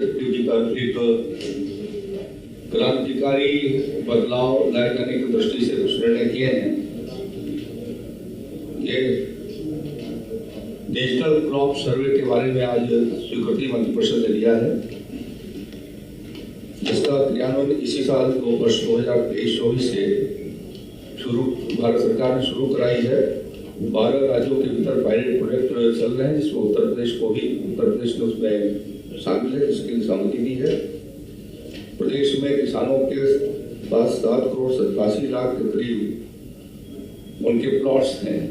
जी का एक क्रांतिकारी बदलाव लाए जाने की दृष्टि से कुछ निर्णय किए हैं। ये डिजिटल क्रॉप सर्वे के बारे में आज स्वीकृति मंत्रिपरिषद ने दिया है, जिसका क्रियान्वयन इसी साल वर्ष 2023-24 से शुरू भारत सरकार ने शुरू कराई है। 12 राज्यों के भीतर पायलट प्रोजेक्ट चल रहे हैं, जिसमें उत्तर प्रदेश ने उसमें शामिल है, जिसके लिए सहमति दी है। प्रदेश में किसानों के पास 7,87,00,000 के करीब उनके प्लॉट्स हैं,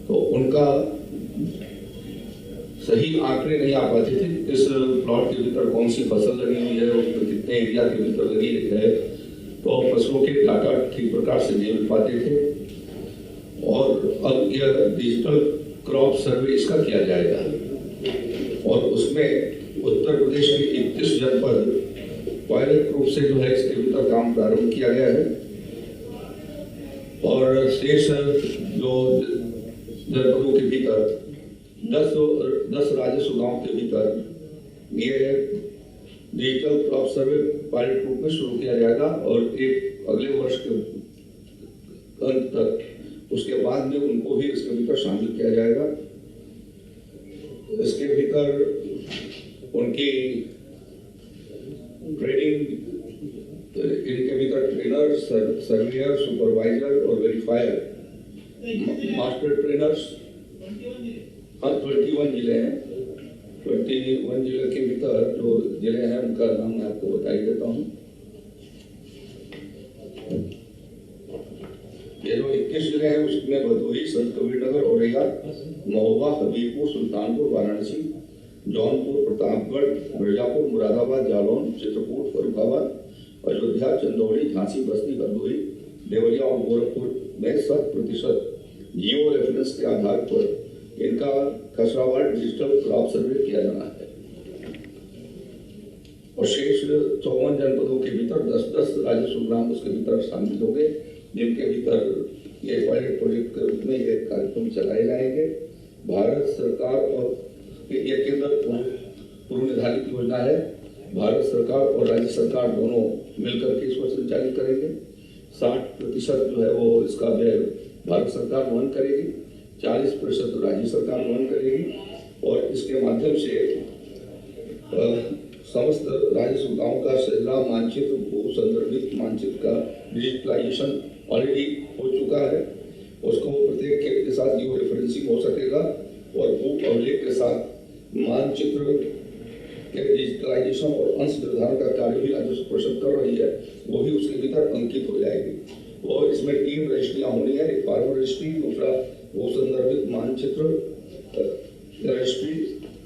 तो उनका सही आंकड़े नहीं आ पाते थे। इस प्लॉट के भीतर कौन सी फसल लगी हुई है, उसमें कितने एरिया के भीतर लगी है, तो फसलों के डाटा ठीक प्रकार से नहीं मिल पाते थे। और अब यह डिजिटल क्रॉप सर्वे इसका किया जाएगा, और उसमें उत्तर प्रदेश में 31 जनपद पायलट रूप से जो है इसके भीतर काम प्रारंभ किया गया है, और शेष जो जनपदों के भीतर 10 राजस्व गांव के भीतर ये डिजिटल क्रॉप सर्वे पायलट रूप में शुरू किया जाएगा, और एक अगले वर्ष के अंत तक उसके बाद में उनको भी इसके भीतर शामिल किया जाएगा। इसके भीतर उनकी ट्रेनिंग, इनके भीतर ट्रेनर, सर्वेयर, सुपरवाइजर और वेरीफायर, मास्टर ट्रेनर्स, 21 जिले हैं। 21 जिले के भीतर जो जिले हैं उनका नाम मैं आपको बताई देता हूँ। ये जो 21 जिले हैं उसमें भदोही, संत कबीरनगर, औरैया, महोबा, हबीबपुर, सुल्तानपुर, वाराणसी, जौनपुर, प्रतापगढ़, मिर्जापुर, मुरादाबाद, जालौन, चित्रकूट, फर्रुखाबाद, अयोध्या, चंदौली, झांसी, बस्ती, हरदोई, देवरिया और गोरखपुर में 100% जियो रेफरेंस के आधार पर इनका खसरावार डिजिटल क्रॉप सर्वे किया जाना है। और शेष 54 जनपदों के भीतर 10-10 राजस्व ग्राम उसके भीतर शामिल होंगे, जिनके भीतर ये पायलट प्रोजेक्ट के रूप में ये कार्यक्रम चलाए जाएंगे। भारत सरकार और ये केंद्र पूर्व निर्धारित योजना है। भारत सरकार और राज्य सरकार दोनों मिलकर के इसको संचालित करेंगे। 60% जो है वो इसका व्यय भारत सरकार वहन करेगी, 40% राज्य सरकार वहन करेगी, और इसके माध्यम से समस्त राजस्व गांव का शहरा मानचित्र, भू संदर्भित मानचित्र का डिजिटलाइजेशन ऑलरेडी हो चुका है। उसको प्रत्येक खेत के साथ जियो रेफरेंसिंग हो सकेगा, और भू अभिलेख के साथ मानचित्र के डिजिटलाइजेशन और अंश निर्धारण का कार्य भी राजस्व परिषद कर रही है, वो भी उसके भीतर अंकित हो जाएगी। और इसमें 3 रजिस्ट्रियाँ होनी है, एक फार्मर रजिस्ट्री, दूसरा भू संदर्भित मानचित्र रजिस्ट्री,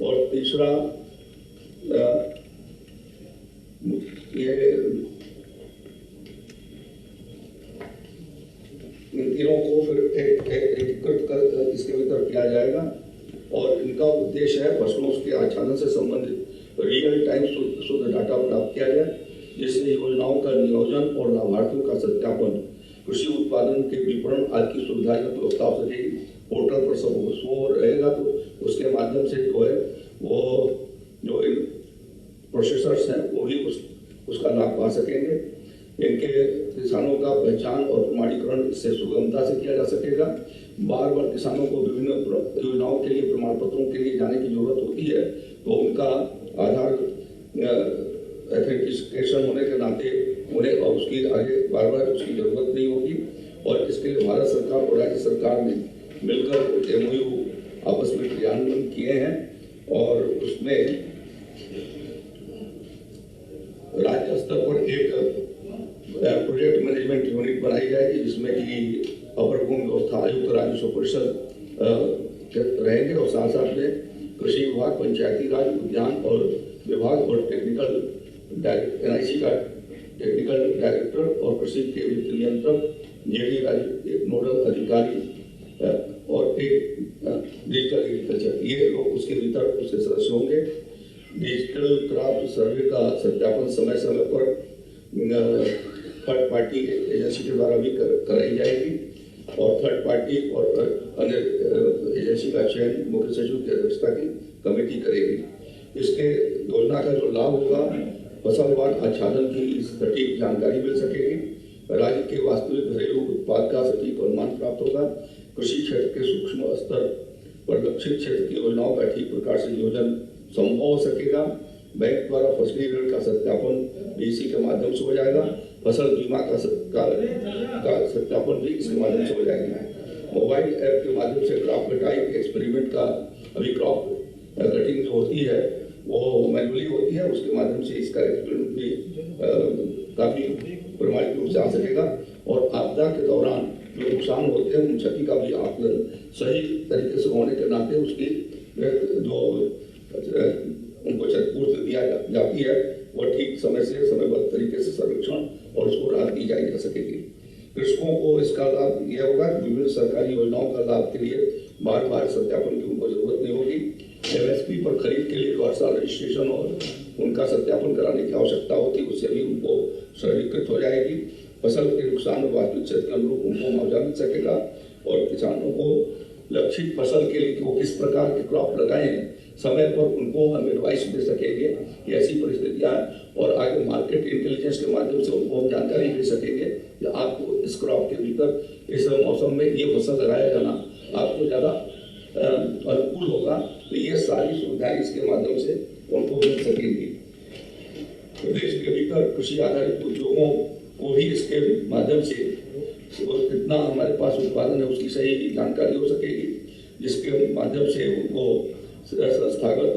और तीसरा ये इन तीनों को फिर एकीकृत कर इसके भीतर किया जाएगा। और इनका उद्देश्य है फसलों के आच्छादन से संबंधित रियल टाइम शुद्ध डाटा प्राप्त किया जाए, जिससे योजनाओं का नियोजन और लाभार्थियों का सत्यापन, कृषि उत्पादन के विपणन आदि की सुविधाएं व्यवस्था हो सकेगी। पोर्टल पर सब वो रहेगा, तो उसके माध्यम से जो है वो जो प्रोसेसर्स हैं वो भी उसका लाभ पा सकेंगे। इनके किसानों का पहचान और प्रमाणीकरण इससे सुगमता से किया जा सकेगा। बार बार किसानों को विभिन्न योजनाओं के लिए, प्रमाण पत्रों के लिए जाने की जरूरत होती है, तो उनका आधार ऑथेंटिकेशन होने के नाते उन्हें और उसकी आगे बार बार उसकी जरूरत नहीं होगी। और इसके लिए भारत सरकार और राज्य सरकार ने मिलकर MOU आपस में क्रियान्वयन किए हैं, और उसमें राज्य स्तर पर एक प्रोजेक्ट मैनेजमेंट यूनिट बनाई जाएगी, जिसमें कि अपर भूमि व्यवस्था आयुक्त, राजस्व परिषद रहेंगे, और साथ साथ में कृषि विभाग, पंचायती राज, उद्यान और विभाग और टेक्निकल NIC का टेक्निकल डायरेक्टर और कृषि के वित्त नियंत्रक, JD नोडल अधिकारी, और एक डिजिटल एग्रीकल्चर, ये लोग उसके भीतर उसके सदस्य होंगे। डिजिटल क्रॉप सर्वे का सत्यापन समय समय पर थर्ड पार्टी एजेंसी के द्वारा भी कराई जाएगी, और थर्ड पार्टी और अन्य एजेंसी का चयन मुख्य सचिव की अध्यक्षता की कमेटी करेगी। इसके योजना का जो लाभ होगा फसलवार आच्छादन की सटीक जानकारी मिल सकेगी। राज्य के वास्तविक घरेलू उत्पाद का सटीक अनुमान प्राप्त होगा। कृषि क्षेत्र के सूक्ष्म स्तर पर लक्षित क्षेत्र की योजनाओं का ठीक प्रकार से नियोजन संभव हो सकेगा। बैंक द्वारा फसली ऋण का सत्यापन भी इसी के माध्यम से हो जाएगा। फसल बीमा का सत्यापन भी इसके माध्यम से हो जाएगा। मोबाइल ऐप के माध्यम से क्रॉप कटाई के एक्सपेरिमेंट का अभी क्रॉप कटिंग जो होती है वो मैनुअली होती है, उसके माध्यम से इसका एक्सपेरिमेंट भी काफी प्रमाणित रूप से आ सकेगा। और आपदा के दौरान जो नुकसान होते हैं उन क्षति का भी आकलन सही तरीके से होने के नाते उसकी जो उनको क्षतिपूर्ति दिया जाती है वो ठीक समय से समयबद्ध तरीके से सर्वेक्षण और उसको राहत दी जा सकेगी। कृषकों को इसका लाभ यह होगा कि विभिन्न सरकारी योजनाओं का लाभ के लिए बार बार सत्यापन की उनको जरूरत नहीं होगी। MSP पर खरीद के लिए हर साल रजिस्ट्रेशन और उनका सत्यापन कराने की आवश्यकता होती है, उससे भी उनको सरलीकृत हो जाएगी। फसल के नुकसान और वास्तविक क्षेत्र के अनुरूप उनको मुआवजा मिल सकेगा और किसानों को लक्षित फसल के लिए वो किस प्रकार के क्रॉप लगाए समय पर उनको हम एडवाइस दे सकेंगे कि ऐसी परिस्थितियां और आगे मार्केट इंटेलिजेंस के माध्यम से उनको हम जानकारी दे सकेंगे कि आपको इस क्रॉप के भीतर इस मौसम में ये फसल लगाया जाना आपको ज़्यादा अनुकूल होगा। तो ये सारी सुविधाएं इसके माध्यम से उनको मिल सकेंगी। प्रदेश के भीतर कृषि आधारित उद्योगों को भी इसके माध्यम से कितना हमारे पास उत्पादन है उसकी सही जानकारी हो सकेगी, जिसके माध्यम से उनको संस्थागत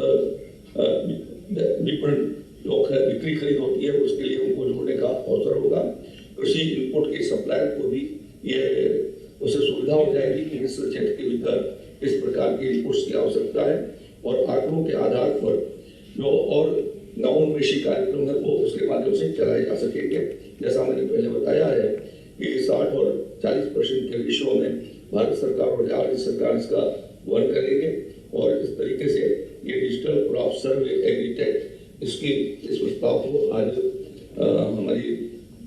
विपणन जो बिक्री खरीद होती है उसके लिए उनको जोड़ने का अवसर होगा। कृषि इनपुट के सप्लायर को भी ये उससे सुविधा हो जाएगी कि इस क्षेत्र के भीतर इस प्रकार के इनपुट्स की आवश्यकता है और आंकड़ों के आधार पर जो और नवोन्मेषी कार्यक्रम है वो उसके माध्यम से चलाए जा सकेंगे। जैसा मैंने पहले बताया है कि 60 और 40% के रेशियो में भारत सरकार और राज्य सरकार इसका वहन करेंगे और इस तरीके से ये डिजिटल क्रॉप सर्वे एग्रीटेक इसकी इस प्रस्ताव को आज हमारी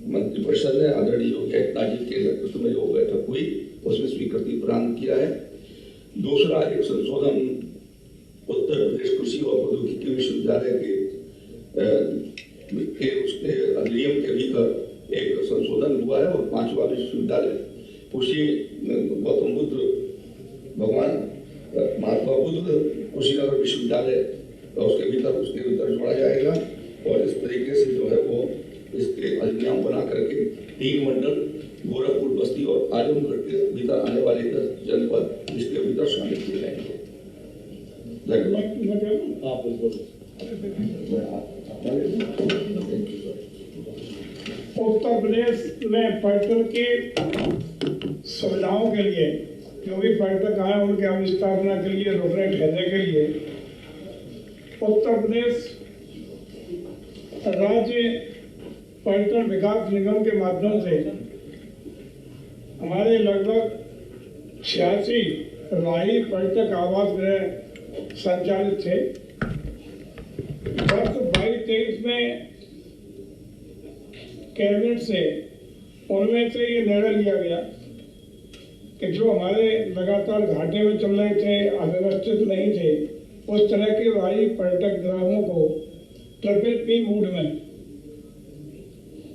मंत्रिपरिषद ने आदरणीय योगी आदित्यनाथ जी के नेतृत्व में जो बैठक हुई उसमें स्वीकृति प्रदान किया है। दूसरा एक संशोधन उत्तर प्रदेश कृषि और प्रौद्योगिकी विश्वविद्यालय के उसके अधिनियम के भीतर एक संशोधन हुआ है और 5वां विश्वविद्यालय कृषि गौतम बुद्ध भगवान महात्मा बुद्ध कुशीनगर विश्वविद्यालय उसके भीतर जोड़ा जाएगा और इस तरीके से जो है वो इसके अधिनियम बना करके 3 मंडल गोरखपुर, बस्ती और आजमगढ़ के भीतर आने वाले 10 जनपद इसके भीतर शामिल किए जाएंगे। उत्तर प्रदेश में पर्यटन की सुविधाओं के लिए जो भी पर्यटक आए उनके हम स्थापना के लिए रुकने ठहरने के लिए उत्तर प्रदेश राज्य पर्यटन विकास निगम के माध्यम से हमारे लगभग 86 राही पर्यटक आवास गृह संचालित थे। वर्ष 22-23 में कैबिनेट से उनमें से ये निर्णय लिया गया कि जो हमारे लगातार घाटे में चल रहे थे, अव्यवस्थित नहीं थे, उस तरह के राही पर्यटक ग्रामों को PPP मूड में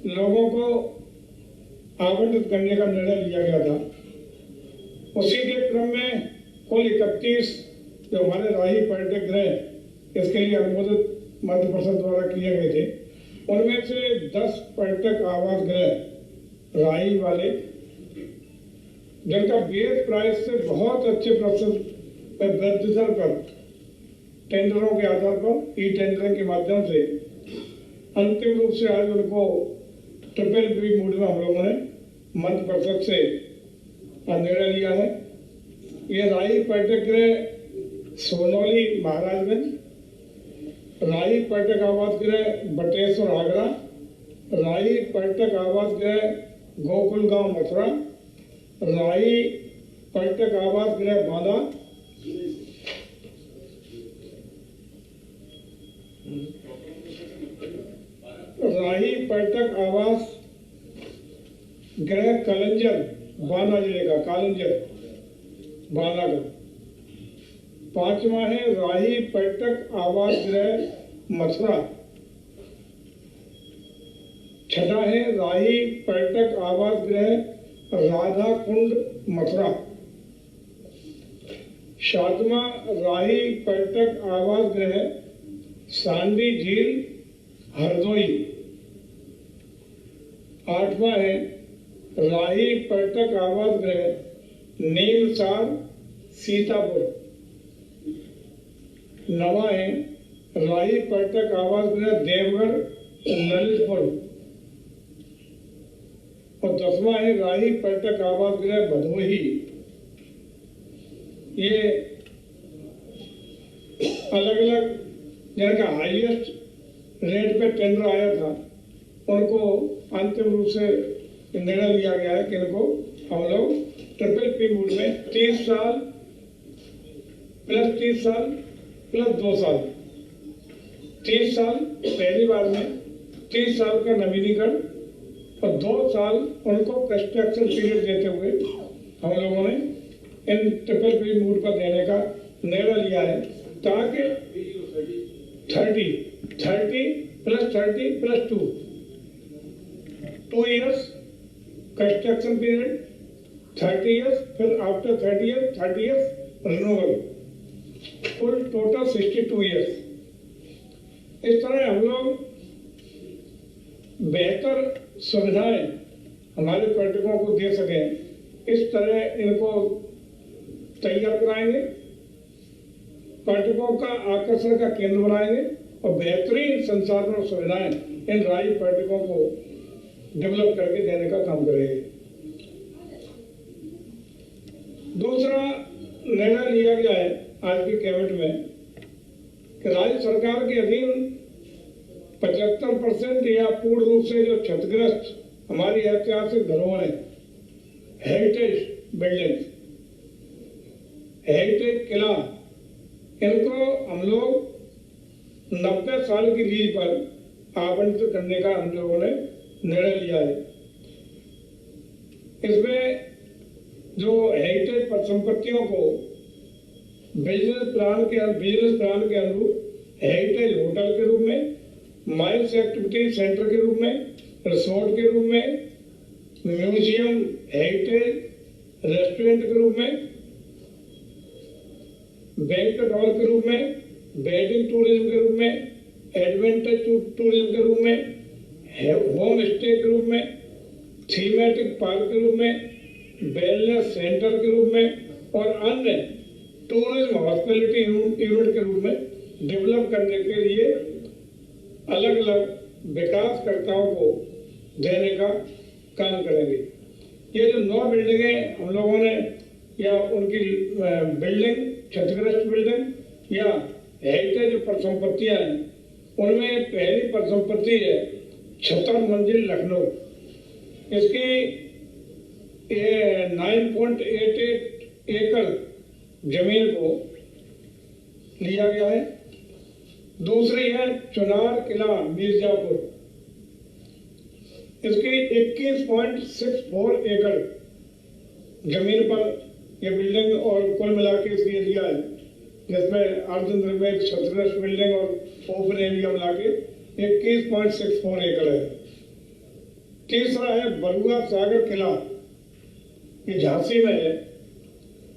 लोगों को आवंटित करने का निर्णय लिया गया था। उसी के क्रम में कुल 31 जो हमारे राही पर्यटक गृह इसके लिए अनुमोदित मंत्रि परिषद द्वारा किए गए थे, उनमें से 10 पर्यटक आवास गृह राही वाले जिनका बेस प्राइस से बहुत अच्छे प्रतिशत वृद्धि दर पर टेंडरों के आधार पर ई-टेंडरिंग के माध्यम से अंतिम रूप से आज उनको PPP मूड में हम लोगों ने मंत्रि परिषद से निर्णय लिया है। ये राही पर्यटक गृह सोनौली महाराजगंज, राही पर्यटक आवास गृह बटेश्वर आगरा, राही पर्यटक आवास गृह गोकुल गांव मथुरा, राही पर्यटक आवास गृह बांदा, राही पर्यटक आवास गृह कलंजर बांदा जिले का कालंजर बांदा का। 5वां है राही पर्यटक आवास गृह मथुरा। छठा है राही पर्यटक आवास गृह राधा कुंड मथुरा। सातवां राही पर्यटक आवास गृह सांडी झील हरदोई। आठवां है राही पर्यटक आवास गृह नीमसार सीतापुर। नवा है राही पर्यटक आवास गृह देवगढ़ ललितपुर। और 10वां है राही पर्यटक आवास गृह भदोही। ये अलग अलग जिनका हाईएस्ट रेट पे टेंडर आया था उनको अंतिम रूप से निर्णय लिया गया है कि इनको हम लोग ट्रिपल पी मोड में 30 साल प्लस 30 साल प्लस 2 साल 30 साल पहली बार में 30 साल का नवीनीकरण और 2 साल उनको कंस्ट्रक्शन पीरियड देते हुए हम लोगों ने इन ट्रिपल पी मोड पर देने का निर्णय लिया है ताकि 30 plus 30 plus 2 years construction period 30 years, फिर आफ्टर 30 years रिन्यूअल, कुल टोटल 62 years। इस तरह हम लोग बेहतर सुविधाएं हमारे पर्यटकों को दे सकें, इस तरह इनको तैयार कराएंगे, पर्यटकों का आकर्षण का केंद्र बनाएंगे और बेहतरीन संसाधन और सुविधाएं इन राज्य पर्यटकों को डेवलप करके देने का काम करेंगे। दूसरा निर्णय लिया गया है आज की कैबिनेट में कि राज्य सरकार के अधीन 75% या पूर्ण रूप से जो क्षतिग्रस्त हमारी ऐतिहासिक धरोहरें, हेरिटेज बिल्डिंग, हेरिटेज किला, इनको हम लोग 90 साल की लीज पर आवंटित करने का हम लोगों ने निर्णय लिया है। इसमें जो हेरिटेज परिसंपत्तियों को बिजनेस प्लान के अनुरूप हेरिटेज होटल के रूप में, माइल्स एक्टिविटी सेंटर के रूप में, रिसोर्ट के रूप में, म्यूजियम, हेरिटेज रेस्टोरेंट के रूप में, बैंक्वेट हॉल के रूप में, वेडिंग टूरिज्म के रूप में, एडवेंचर टूरिज्म के रूप में, होम स्टे के रूप में, थीमेटिक पार्क के रूप में, वेलनेस सेंटर के रूप में और अन्य टूरिज्म हॉस्पिटलिटी यूनिट के रूप में डेवलप करने के लिए अलग अलग विकासकर्ताओं को देने का काम करेंगे। ये जो 9 बिल्डिंगें हम लोगों ने या उनकी बिल्डिंग, क्षतिग्रस्त बिल्डिंग या हेरिटेज परिसंपत्तियां हैं, उनमें पहली परिसंपत्ति है 76 मंजिल लखनऊ। इसकी 9.88 एकड़ जमीन को लिया गया है। दूसरी है चुनार किला मिर्जापुर, इसकी 21.64 एकड़ जमीन पर यह बिल्डिंग और कुल मिला के इसकी एरिया है, जिसमें अर्धनिर्मित क्षतिग्रस्त बिल्डिंग और ओपन एरिया मिला के 21.64 एकड़ है। तीसरा है बरुआ सागर किला, ये झांसी में है,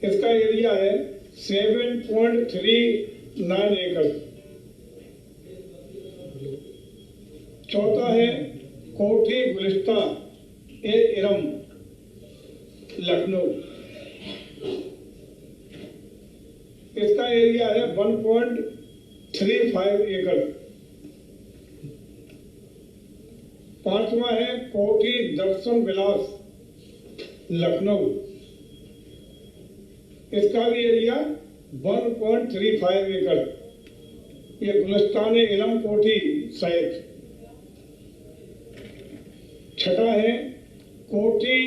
इसका एरिया है 7.39 एकड़। चौथा है कोठी गुलिस्ता ए इरम लखनऊ, इसका एरिया है 1.35 एकड़। पांचवा है कोठी दर्शन विलास लखनऊ, इसका भी एरिया 1.35 एकड़। ये गुलिस्तान इलम कोठी सहित। छठा है कोठी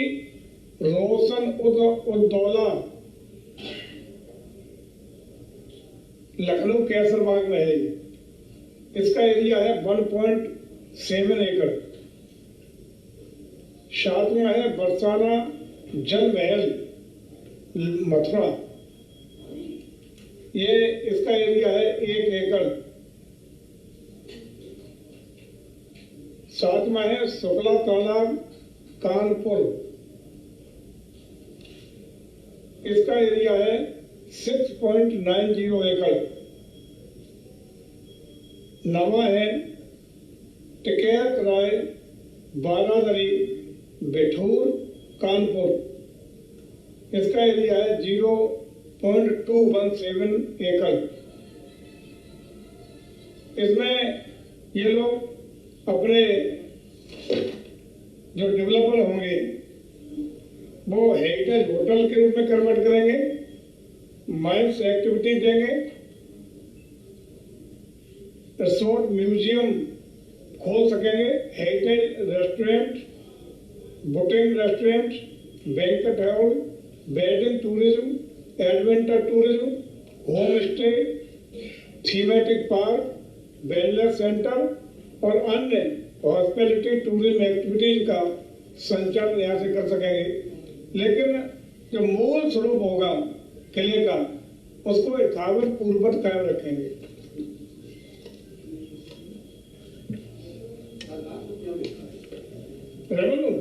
रोशन उद्दौला लखनऊ कैसरबाग में है, इसका एरिया है 1.7 एकड़। सातवां है बरसाना जल महल मथुरा, ये इसका एरिया है 1 एकड़। सातवां है शुक्ला तालाब कानपुर, इसका एरिया है 6.90 एकड़। नवा है टिकैत राय बारादरी बिठूर कानपुर, इसका एरिया है 0.217 एकड़। इसमें ये लोग अपने जो डेवलपर होंगे वो हेरिटेज होटल के रूप में कन्वर्ट करेंगे, माइंस एक्टिविटी देंगे, रिसोर्ट म्यूजियम खोल सकेंगे, heritage restaurant, boating restaurant, banquet hall, wedding tourism, adventure tourism, home stay, thematic park, wellness centre और अन्य हॉस्पिटैलिटी टूरिज्म एक्टिविटीज का संचालन यहाँ से कर सकेंगे। लेकिन जो मूल स्वरूप होगा किले का उसको यथावत पूर्ववत कायम रखेंगे। रेवेन्यू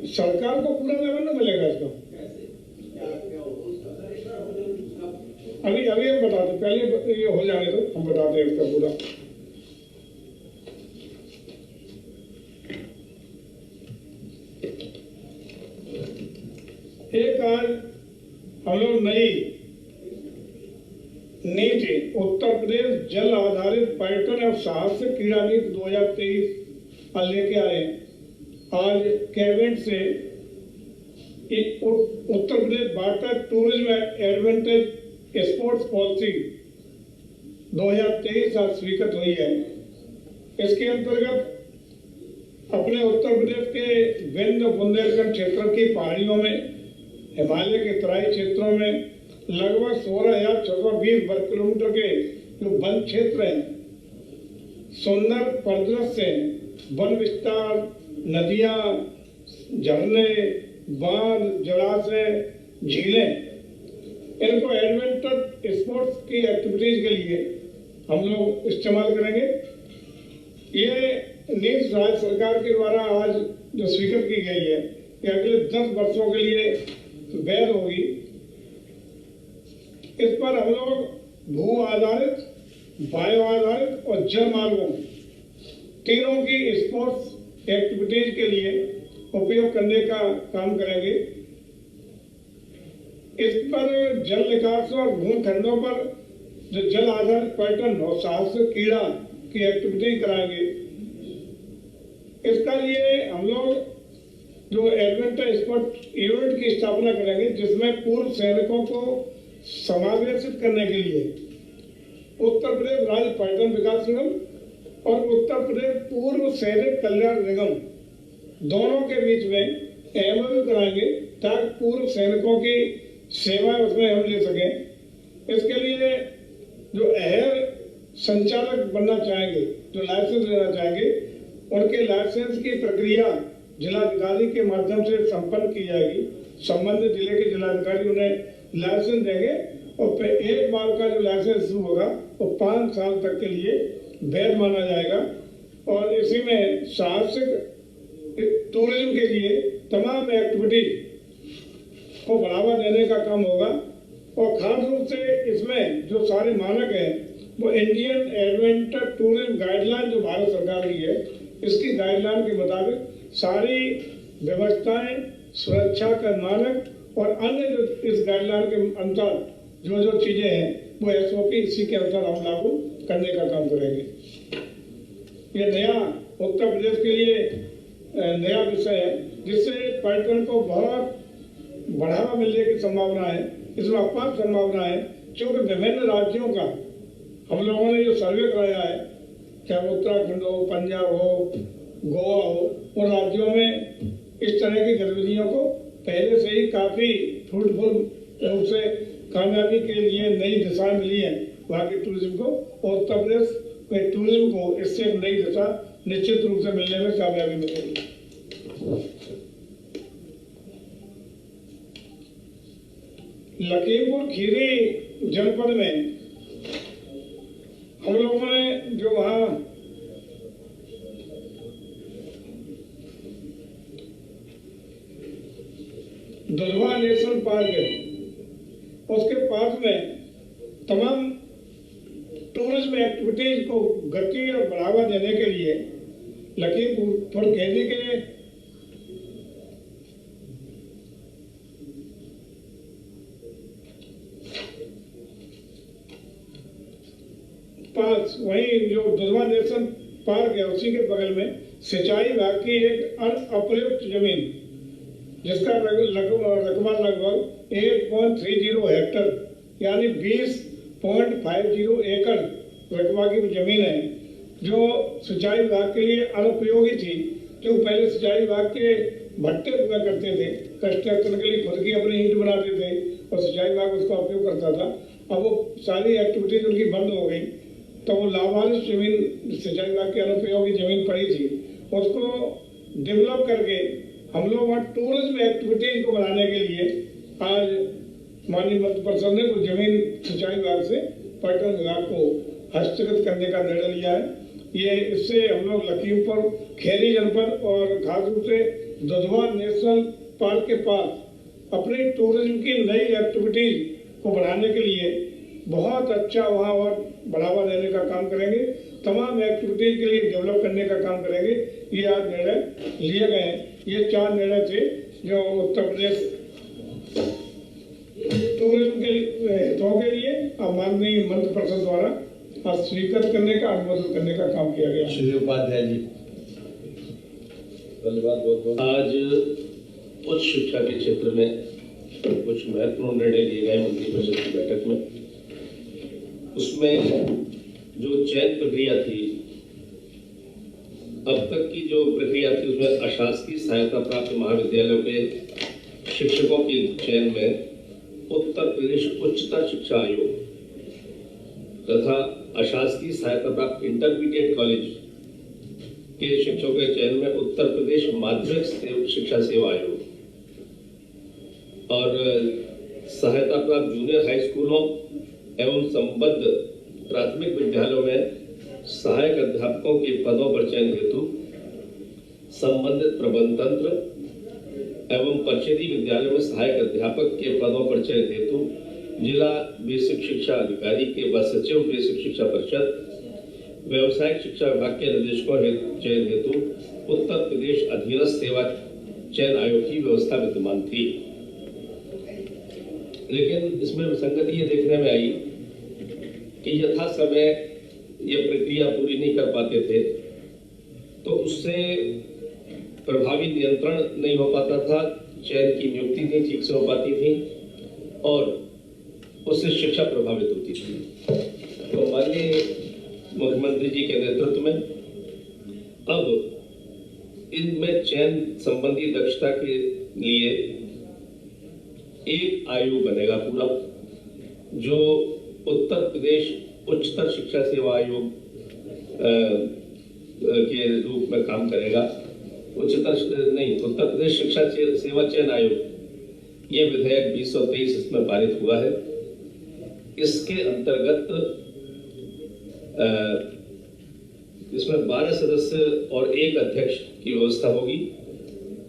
सरकार को पूरा रेवेन्यू मिलेगा इसका। अभी हम बताते, पहले ये हो जाने दो, हम बताते हैं इसका पूरा। एक आज हम लोग नई नीति उत्तर प्रदेश जल आधारित पर्यटन और साहसिक क्रीड़ा नीति 2023 लेके आए। आज कैबिनेट से Uttar Pradesh water tourism adventure sports policy 2023 आज स्वीकृत हुई है। इसके अंतर्गत अपने उत्तर प्रदेश के विंध्य बुंदेलखंड क्षेत्र की पहाड़ियों में, हिमालय के तराई क्षेत्रों में लगभग 16,620 वर्ग किलोमीटर के जो वन क्षेत्र हैं, सुंदर परिदृश्य, वन विस्तार, नदियां, झरने, बांध, जलाशय, झीलें, इनको एडवेंचर स्पोर्ट्स की एक्टिविटीज के लिए हम लोग इस्तेमाल करेंगे। ये नीति राज्य सरकार के द्वारा आज जो स्वीकृत की गई है कि अगले 10 वर्षों के लिए वैध होगी। इस पर हम लोग भू आधारित, वायु आधारित और जल मार्गों तीनों की स्पोर्ट्स एक्टिविटीज के लिए उपयोग करने का काम करेंगे। इस पर जल निकास और भूखंडों पर जो जल आधारित पर्यटन और साहसिक क्रीड़ा की एक्टिविटी कराएंगे। इसका लिए हम लोग जो एडवेंचर स्पोर्ट इवेंट की स्थापना करेंगे, जिसमें पूर्व सैनिकों को समावेशित करने के लिए उत्तर प्रदेश राज्य पर्यटन विकास निगम और उत्तर प्रदेश पूर्व सैनिक कल्याण निगम दोनों के बीच में एमओयू कराएंगे ताकि पूर्व सैनिकों की सेवाएं उसमें हम ले सकें। इसके लिए जो एयर संचालक बनना चाहेंगे, जो लाइसेंस लेना चाहेंगे, उनके लाइसेंस की प्रक्रिया जिलाधिकारी के माध्यम से संपन्न की जाएगी। संबंधित जिले के जिलाधिकारी उन्हें लाइसेंस देंगे और एक बार का जो लाइसेंस होगा वो 5 साल तक के लिए वैध माना जाएगा। और इसी में साहसिक टूरिज्म के लिए तमाम एक्टिविटी को बढ़ावा देने का काम होगा। और खास रूप से इसमें जो सारे मानक हैं वो इंडियन एडवेंचर टूरिज्म गाइडलाइन जो भारत सरकार की है, इसकी गाइडलाइन के मुताबिक सारी व्यवस्थाएं, सुरक्षा का मानक और अन्य जो इस गाइडलाइन के अनुसार जो चीजें हैं वो SOP इसी के अनुसार हम लागू करने का काम करेंगे। ये नया उत्तर प्रदेश के लिए नया विषय है, जिससे पर्यटन को बहुत बढ़ावा मिलने की संभावना है। इसमें अपार संभावना है, क्योंकि विभिन्न राज्यों का हम लोगों ने जो सर्वे कराया है, चाहे उत्तराखंड हो, पंजाब हो, गोवा हो, उन राज्यों में इस तरह की गतिविधियों को पहले से ही काफी फ्रूटफुल रूप से कामयाबी के लिए नई दिशा मिली है वहाँ के टूरिज्म को। और उत्तर प्रदेश में टूरिज्म को इससे एक नई दिशा निश्चित रूप से मिलने में कामयाबी मिलेगी। लखीमपुर खीरी जनपद में हम लोगों ने जो वहाँ दुधवा नेशनल पार्क है, उसके पास में तमाम टूरिज्म एक्टिविटीज को गति और बढ़ावा देने के लिए लखीमपुर खीरी के पास, वहीं जो दुधवा नेशनल पार्क है उसी के बगल में सिंचाई विभाग की एक अप्रयुक्त जमीन जिसका रकबा लगभग 8.30 हेक्टर यानी 20.50 एकड़ रकबा की जमीन है, जो सिंचाई विभाग के लिए अनुपयोगी थी। जो पहले सिंचाई विभाग के भट्टे हुआ करते थे, कंस्ट्रक्शन के लिए खुद की अपनी ईंट बनाते थे और सिंचाई विभाग उसका उपयोग करता था। अब वो सारी एक्टिविटीज उनकी बंद हो गई, तो वो लावारिस जमीन सिंचाई विभाग की अनुपयोगी जमीन पड़ी थी, उसको डेवलप करके हम लोग वहाँ टूरिज्म एक्टिविटीज को बढ़ाने के लिए आज माननीय मंत्री परिषद ने कुछ जमीन सिंचाई विभाग से पर्यटन विभाग को हस्तगत करने का निर्णय लिया है। ये इससे हम लोग लखीमपुर खीरी जनपद और खास रूप से दुधवा नेशनल पार्क के पास अपनी टूरिज्म की नई एक्टिविटीज को बढ़ाने के लिए बहुत अच्छा वहाँ और बढ़ावा देने का काम करेंगे, तमाम एक्टिविटीज के लिए डेवलप करने का काम करेंगे। ये आज निर्णय लिए गए हैं। ये 4 निर्णय थे जो उत्तर प्रदेश टूरिज्म के हितों के लिए अब माननीय मंत्रिपरिषद द्वारा आज स्वीकृत करने का, अनुमोदन करने का काम किया गया। श्री उपाध्याय जी, धन्यवाद बहुत बहुत। आज उच्च शिक्षा के क्षेत्र में कुछ महत्वपूर्ण निर्णय लिए गए मंत्रिपरिषद की बैठक में। उसमें जो चयन प्रक्रिया थी, अब तक की जो प्रक्रिया थी उसमें अशासकीय सहायता प्राप्त महाविद्यालयों के शिक्षकों के चयन में उत्तर प्रदेश उच्चतर शिक्षा आयोग तथा अशासकीय सहायता प्राप्त इंटरमीडिएट कॉलेज के शिक्षकों के चयन में उत्तर प्रदेश माध्यमिक शिक्षा सेवा आयोग और सहायता प्राप्त जूनियर हाई स्कूलों एवं संबद्ध प्राथमिक विद्यालयों में सहायक अध्यापकों के पदों पर चयन हेतु संबंधित प्रबंध तंत्र एवं परिषदीय विद्यालयों में सहायक अध्यापक के पदों पर चयन हेतु जिला बेसिक शिक्षा अधिकारी के व सचिव बेसिक शिक्षा परिषद व्यावसायिक शिक्षा विभाग के निर्देशकों चयन हेतु उत्तर प्रदेश अधीनस्थ सेवा चयन आयोग की व्यवस्था विद्यमान थी। लेकिन इसमें विसंगति ये देखने में आई कि यथा समय ये प्रक्रिया पूरी नहीं कर पाते थे, तो उससे प्रभावी नियंत्रण नहीं हो पाता था, चयन की नियुक्ति नहीं ठीक से हो पाती थी और उससे शिक्षा प्रभावित होती थी। तो माननीय मुख्यमंत्री जी के नेतृत्व में अब इनमें चयन संबंधी दक्षता के लिए एक आयोग बनेगा पूरा, जो उत्तर प्रदेश उच्चतर शिक्षा सेवा आयोग के रूप में काम करेगा। उत्तर प्रदेश शिक्षा सेवा चयन आयोग, ये विधेयक 2023 इसमें पारित हुआ है। इसके अंतर्गत इसमें 12 सदस्य और 1 अध्यक्ष की व्यवस्था होगी।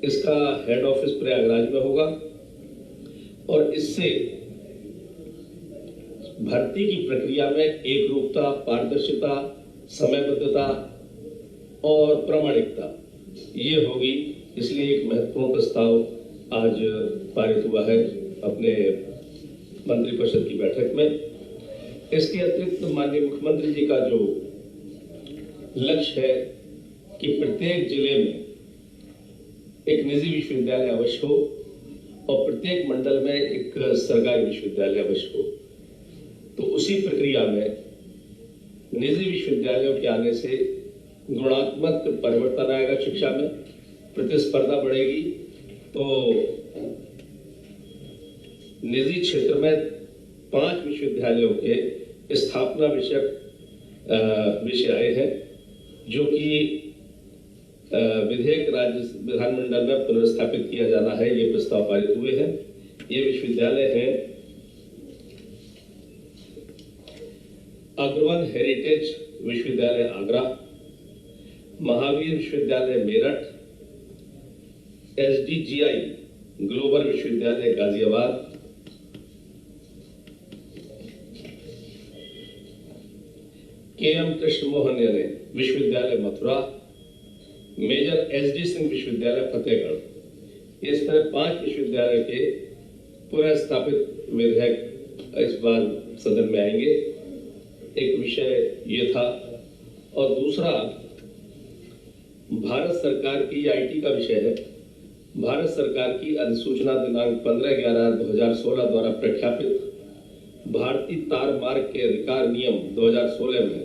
इसका हेड ऑफिस प्रयागराज में होगा और इससे भर्ती की प्रक्रिया में एकरूपता, पारदर्शिता, समयबद्धता और प्रामाणिकता ये होगी। इसलिए एक महत्वपूर्ण प्रस्ताव आज पारित हुआ है अपने मंत्रिपरिषद की बैठक में। इसके अतिरिक्त माननीय मुख्यमंत्री जी का जो लक्ष्य है कि प्रत्येक जिले में एक निजी विश्वविद्यालय अवश्य हो और प्रत्येक मंडल में एक सरकारी विश्वविद्यालय अवश्य हो, तो उसी प्रक्रिया में निजी विश्वविद्यालयों के आने से गुणात्मक परिवर्तन आएगा, शिक्षा में प्रतिस्पर्धा बढ़ेगी। तो निजी क्षेत्र में 5 विश्वविद्यालयों के स्थापना विषय आए हैं, जो कि विधेयक राज्य विधानमंडल में पुनर्स्थापित किया जाना है। ये प्रस्ताव पारित हुए हैं। ये विश्वविद्यालय हैं अग्रवन हेरिटेज विश्वविद्यालय आगरा, महावीर विश्वविद्यालय मेरठ, SDGI ग्लोबल विश्वविद्यालय गाजियाबाद, KM कृष्ण मोहन विश्वविद्यालय मथुरा, मेजर SD सिंह विश्वविद्यालय फतेहगढ़। इस तरह 5 विश्वविद्यालय के पुनः स्थापित विधेयक इस बार सदन में आएंगे। एक विषय ये था, और दूसरा भारत सरकार की IT का विषय है। भारत सरकार की अधिसूचना दिनांक 15/11/2016 द्वारा प्रख्यापित भारतीय तार मार्ग के अधिकार नियम 2016 में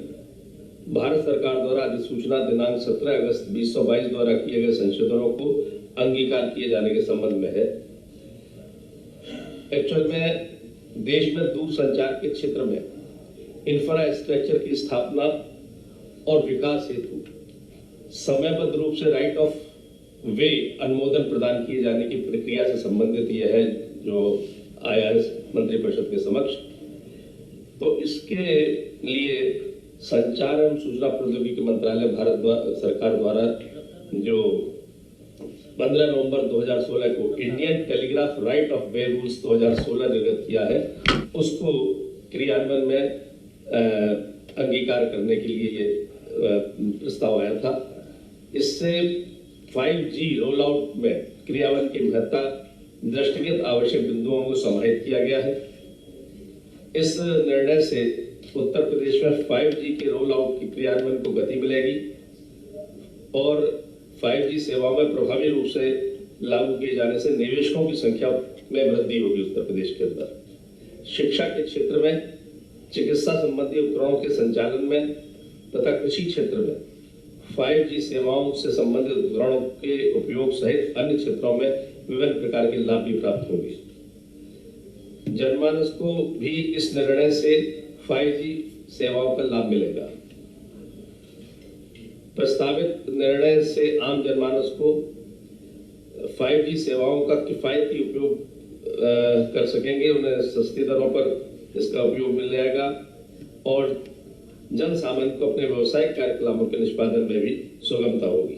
भारत सरकार द्वारा अधिसूचना दिनांक 17 अगस्त 2022 द्वारा किए गए संशोधनों को अंगीकार किए जाने के संबंध में है। एक्चुअल में देश में दूरसंचार के क्षेत्र में इंफ्रास्ट्रक्चर की स्थापना और विकास हेतु समयबद्ध रूप से राइट ऑफ वे अनुमोदन प्रदान किए जाने की प्रक्रिया से संबंधित यह है जो आया है मंत्रिपरिषद के समक्ष। तो इसके लिए संचार एवं सूचना प्रौद्योगिकी मंत्रालय भारत सरकार द्वारा जो 15 नवंबर 2016 को Indian telegraph right of way rules 2016 निर्गत किया है, उसको क्रियान्वयन में अंगीकार करने के लिए ये प्रस्ताव आया था। इससे 5G रोल आउट में क्रियान्वयन की महत्ता दृष्टिगत आवश्यक बिंदुओं को समाहित किया गया है। इस निर्णय से उत्तर प्रदेश में 5G के रोल आउट की क्रियान्वयन को गति मिलेगी और 5G सेवाओं में प्रभावी रूप से लागू किए जाने से निवेशकों की संख्या में वृद्धि होगी उत्तर प्रदेश के अंदर। शिक्षा के क्षेत्र में, चिकित्सा संबंधी उपकरणों के संचालन में तथा कृषि क्षेत्र में 5G सेवाओं से संबंधित उपकरणों के उपयोग सहित अन्य क्षेत्रों में विभिन्न प्रकार के लाभ भी प्राप्त होंगे। जनमानस को भी इस निर्णय से 5G सेवाओं का लाभ मिलेगा। प्रस्तावित निर्णय से आम जनमानस को 5G सेवाओं का किफायती उपयोग कर सकेंगे, उन्हें सस्ती दरों पर इसका उपयोग मिल जाएगा और जन सामान्य को अपने व्यवसायिक कार्यकलापों के निष्पादन में भी सुगमता होगी।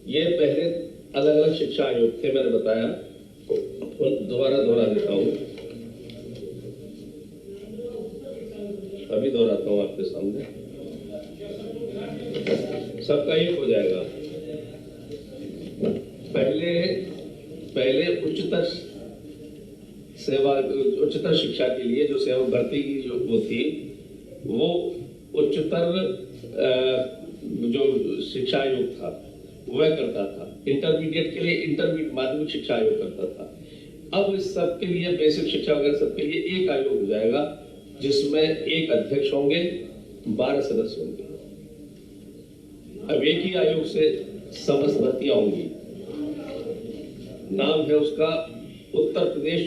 ये पहले अलग अलग शिक्षा आयोग थे, मैंने बताया, दोबारा दोहरा देता हूँ, अभी दोहराता हूँ आपके सामने, सबका एक हो जाएगा। पहले उच्चतर शिक्षा के लिए जो सेवा भर्ती की जो वो थी, वो उच्चतर जो शिक्षा आयोग था वह करता था। इंटरमीडिएट के लिए इंटरमीडिएट माध्यमिक शिक्षा आयोग करता था। अब इस सब के लिए बेसिक शिक्षा वगैरह सबके लिए एक आयोग हो जाएगा जिसमें एक अध्यक्ष होंगे, 12 सदस्य होंगे। अब एक ही आयोग से समस्त भर्तियां होंगी। नाम है उसका उत्तर प्रदेश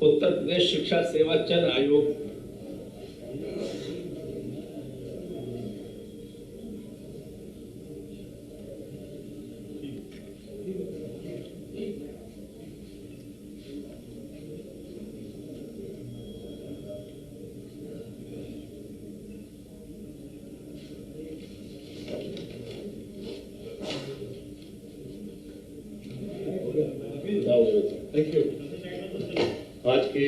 उत्तर प्रदेश शिक्षा सेवा चयन आयोग। Thank you. आज की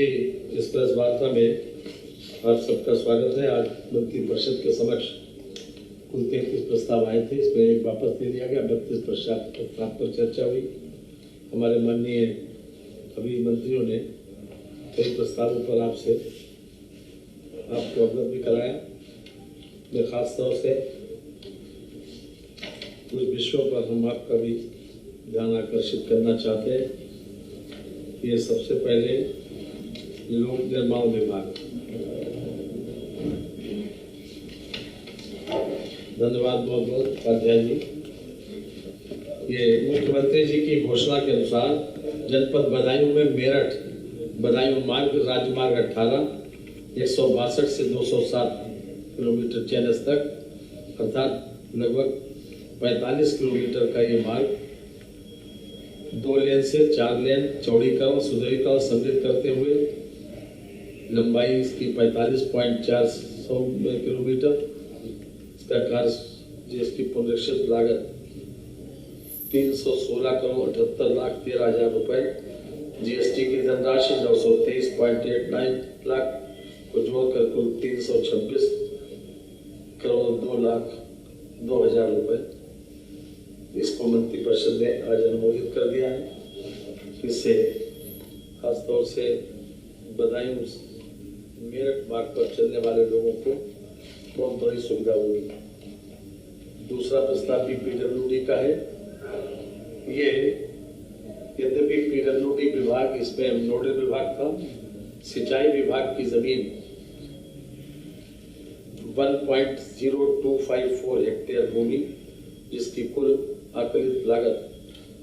इस प्रेस वार्ता में आप सबका स्वागत है। आज मंत्री परिषद के समक्ष कुल 33 प्रस्ताव आए थे, इसमें एक वापस दे दिया गया, 32 प्रस्ताव पर चर्चा हुई। हमारे माननीय अभी मंत्रियों ने कई प्रस्तावों पर आपसे आपको अवगत भी कराया। मैं खास तौर से कुछ विषयों पर हम आपका भी ध्यान आकर्षित करना चाहते हैं। ये सबसे पहले लोक निर्माण विभाग। धन्यवाद बहुत बहुत उपाध्याय जी। ये मुख्यमंत्री जी की घोषणा के अनुसार जनपद बदायूं में मेरठ बदायूं मार्ग राजमार्ग 18 162 से 207 किलोमीटर चैनस तक, अर्थात लगभग 45 किलोमीटर का ये मार्ग 2 लेन से 4 लेन चौड़ीकरण सुदृढ़ीकरण सम्मिलित करते हुए लंबाई इसकी 45.4 किलोमीटर, इसका कार्य जिसकी पुनरीक्षित लागत 316 करोड़ 78 लाख 13,000 रुपए, जीएसटी की धनराशि 923.89 लाख को जोड़कर कुल 326 करोड़ 2 लाख 2,000 रुपए। इसको मंत्रिपरिषद ने आज अनुमोदित कर दिया है। इससे खासतौर से बदायूं मेरठ मार्ग पर चलने वाले लोगों को बहुत बड़ी सुविधा होगी। दूसरा प्रस्ताव भी पीडब्ल्यूडी का है। ये यद्यपि पीडब्ल्यूडी विभाग इसमें नोडल विभाग था, सिंचाई विभाग की जमीन 1.0254 हेक्टेयर भूमि जिसकी कुल आकलित लागत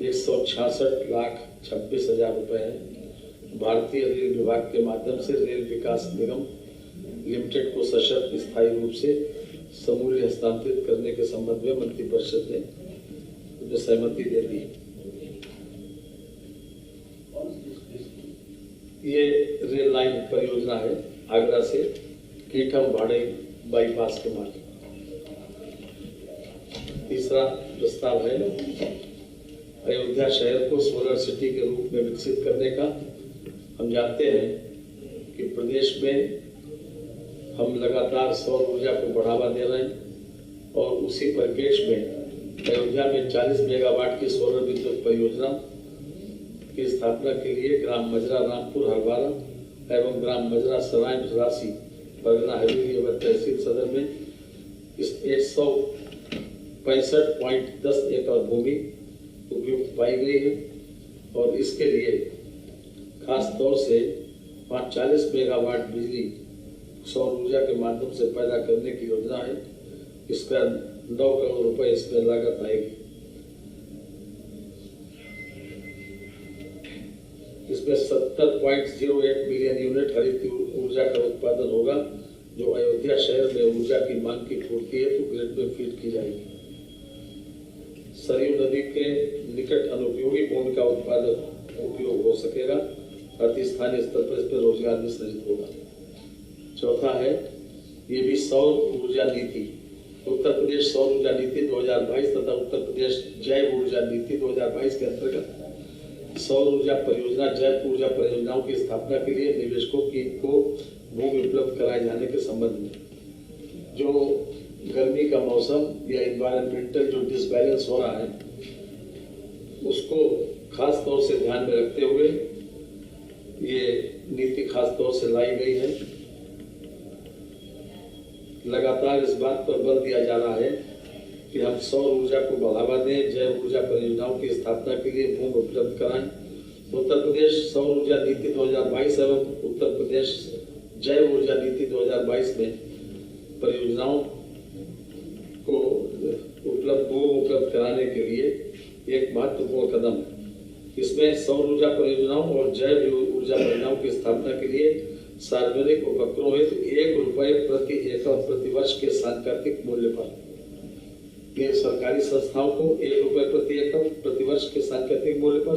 166,26,000 रुपए है, भारतीय रेल विभाग के माध्यम से रेल विकास निगम लिमिटेड को सशर्त स्थायी रूप से समूल्य हस्तांतरित करने के संबंध में मंत्रिपरिषद ने सहमति दे दी। ये रेल लाइन परियोजना है आगरा से कीठम भाड़े बाईपास के मार्ग। तीसरा प्रस्ताव है अयोध्या शहर को सोलर सिटी के रूप में विकसित करने का। हम जानते हैं कि प्रदेश में हम लगातार सौर ऊर्जा को बढ़ावा दे रहे हैं और उसी परिप्रेक्ष्य में अयोध्या में 40 मेगावाट की सोलर विद्युत परियोजना की स्थापना के लिए ग्राम मजरा रामपुर हरवारा एवं ग्राम मजरा सराय राशि परगना हवेली एवं तहसील सदर में इस 165.10 एकड़ भूमि उपयुक्त पाई गई है और इसके लिए खास तौर से 40 मेगावाट बिजली सौर ऊर्जा के माध्यम से पैदा करने की योजना है। इसका 9 करोड़ रुपए इसमें लागत आएगी। इसमें 70.08 मिलियन यूनिट हरित ऊर्जा का उत्पादन होगा जो अयोध्या शहर में ऊर्जा की मांग की पूर्ति हेतु ग्रिड में फीड की जाएगी। सरयू नदी के निकट अनुपयोगी भूमि का उत्पादन उपयोग हो सकेगा, अति स्थानीय स्तर पर इस पर रोजगार भी सृजित होगा। चौथा है ये भी सौर ऊर्जा नीति, उत्तर प्रदेश सौर ऊर्जा नीति 2022 तथा उत्तर प्रदेश जैव ऊर्जा नीति 2022 के अंतर्गत सौर ऊर्जा परियोजना जैव ऊर्जा परियोजनाओं की स्थापना के लिए निवेशकों को भूमि उपलब्ध कराए जाने के संबंध में जो गर्मी का मौसम या इन्वायरमेंटल जो डिसबैलेंस हो रहा है उसको खास तौर से ध्यान में रखते हुए ये नीति खास तौर से लाई गई है। लगातार इस बात पर बल दिया जा रहा है कि हम सौर ऊर्जा को बढ़ावा दें, जैव ऊर्जा परियोजनाओं की स्थापना के लिए भूमि उपलब्ध कराएं। उत्तर प्रदेश सौर ऊर्जा नीति 2022 एवं उत्तर प्रदेश जैव ऊर्जा नीति 2022 में परियोजनाओं को भूमि उपलब्ध कराने के लिए एक महत्वपूर्ण कदम है। इसमें सौर ऊर्जा परियोजनाओं और जैव ऊर्जा परियोजनाओं की स्थापना के लिए सार्वजनिक उपक्रमों हेतु ₹1 प्रति एकड़ प्रतिवर्ष के सांकेतिक मूल्य पर ये सरकारी संस्थाओं को ₹1 प्रति एकड़ प्रतिवर्ष के सांकेतिक मूल्य पर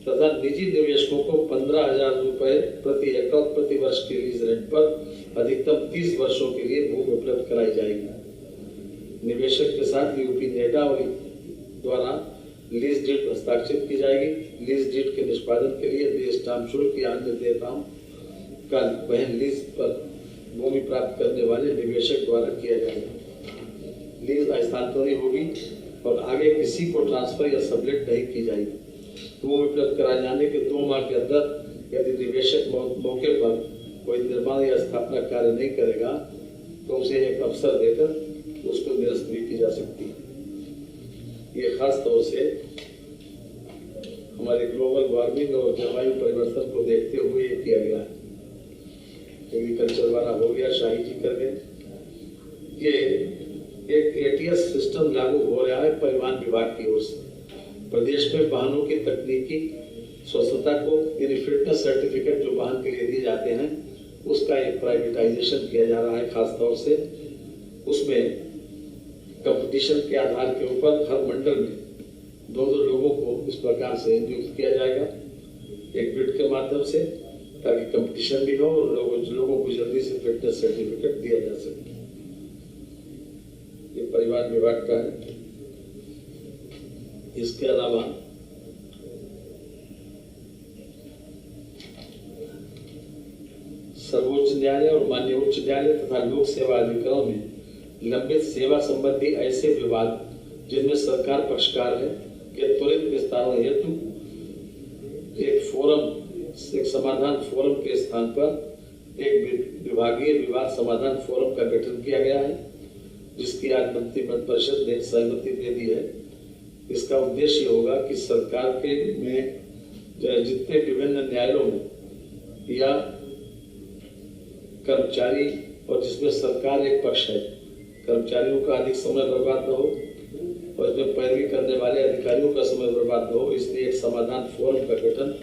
तथा निजी निवेशकों को ₹15,000 प्रति एकड़ प्रतिवर्ष के लीज रेंट पर अधिकतम 30 वर्षों के लिए भूमि उपलब्ध कराई जाएगी। निवेशक के साथ यूपी नेडा और द्वारा लीज डीड हस्ताक्षरित की जाएगी। लीज डीड के निष्पादन के लिए देय स्टाम्प शुल्क या अन्य देयताओं का वहन लीज पर भूमि प्राप्त करने वाले निवेशक द्वारा किया जाएगा। लीज हस्तांतरण होगी और आगे किसी को ट्रांसफर या सबलेट नहीं की जाएगी। भूमि उपलब्ध कराए जाने के 2 माह के अंदर यदि निवेशक मौके पर कोई निर्माण या स्थापना कार्य नहीं करेगा तो उसे एक अवसर देकर उसको निरस्त भी की जा सकती है। ये खास तौर से हमारे ग्लोबल वार्मिंग और जलवायु परिवर्तन को देखते हुए ये किया गया है। एग्रीकल्चर वाला हो गया, शाही जी कर गए। ये एक ATS सिस्टम लागू हो रहा है परिवहन विभाग की ओर से। प्रदेश में वाहनों की तकनीकी स्वस्थता को यानी फिटनेस सर्टिफिकेट जो वाहन के लिए दिए जाते हैं उसका एक प्राइवेटाइजेशन किया जा रहा है। खास तौर से उसमें कंपटीशन के आधार के ऊपर हर मंडल में 2-2 लोगों को इस प्रकार से नियुक्त किया जाएगा एक बिड के माध्यम से, ताकि कंपटीशन भी हो और लोगों को जल्दी से फिटनेस सर्टिफिकेट दिया जा सके। ये परिवहन विभाग का है। इसके अलावा सर्वोच्च न्यायालय और माननीय उच्च न्यायालय तथा लोक सेवा अधिकरणों में लंबित सेवा संबंधी ऐसे विवाद जिनमें सरकार पक्षकार है के त्वरित निस्तारण हेतु एक समाधान फोरम के स्थान पर एक विभागीय विवाद समाधान फोरम का गठन किया गया है, जिसकी आज मंत्रिपरिषद ने सहमति दे दी है। इसका उद्देश्य होगा कि सरकार के में जितने विभिन्न न्यायालयों में या कर्मचारी और जिसमें सरकार एक पक्ष है, कर्मचारियों का अधिक समय बर्बाद न हो और इसमें पैरवी करने वाले अधिकारियों का समय बर्बाद न हो, इसलिए एक समाधान फोरम का गठन